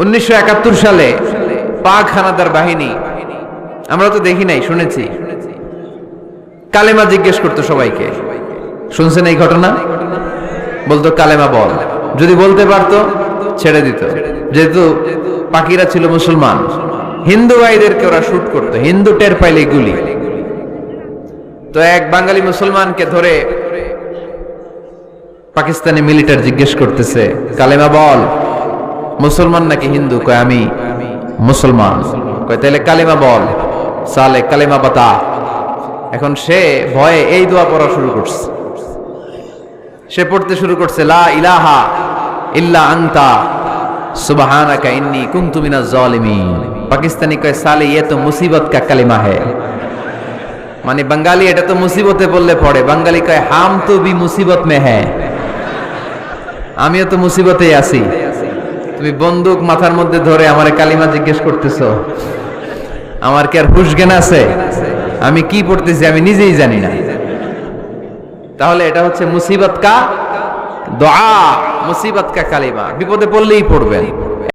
1971 সালে পাক হানাদার বাহিনী, আমরা তো দেখি নাই, শুনেছি, কালেমা জিজ্ঞেস করতো সবাইকে। শুনছেন এই ঘটনা? বলতো কালেমা বল, যদি বলতে পারতো ছেড়ে দিত। যেহেতু পাকিরা ছিল মুসলমান, হিন্দু ভাইদেরকে ওরা শুট করতো, হিন্দু টের পাইলে গুলি। তো এক বাঙালি মুসলমানকে ধরে পাকিস্তানি মিলিটার জিজ্ঞেস করতেছে, কালেমা বল। মুসলমান নাকি হিন্দু? কয় আমি মুসলমান। কয় তাহলে কালেমা বল। সালে কালেমা বাতা। এখন সে ভয়ে এই দোয়া পড়া শুরু করছে। সে পড়তে শুরু করছে, লা ইলাহা ইল্লা আনতা সুবহানাকা ইন্নী কুনতু মিনাজ জালিমিন। পাকিস্তানি কয় সালে ये तो मुसीबत का कलिमा है। মানে বাঙালি এটা তো মুসিবতে বললে পড়ে। বাঙালি কয় হাম তো ভি মুসিবত মে হ্যায়, আমিও তো মুসিবতেই আছি। তুমি বন্দুক মাথার মধ্যে ধরে আমারে কালিমা জিজ্ঞেস করতেছো, আমার কি আর হুশ জ্ঞান আছে? আমি কি পড়তেছি আমি নিজেই জানি না। তাহলে এটা হচ্ছে মুসিবত কা দোয়া, মুসিবত কা কালিমা। বিপদে পড়লেই পড়বেন।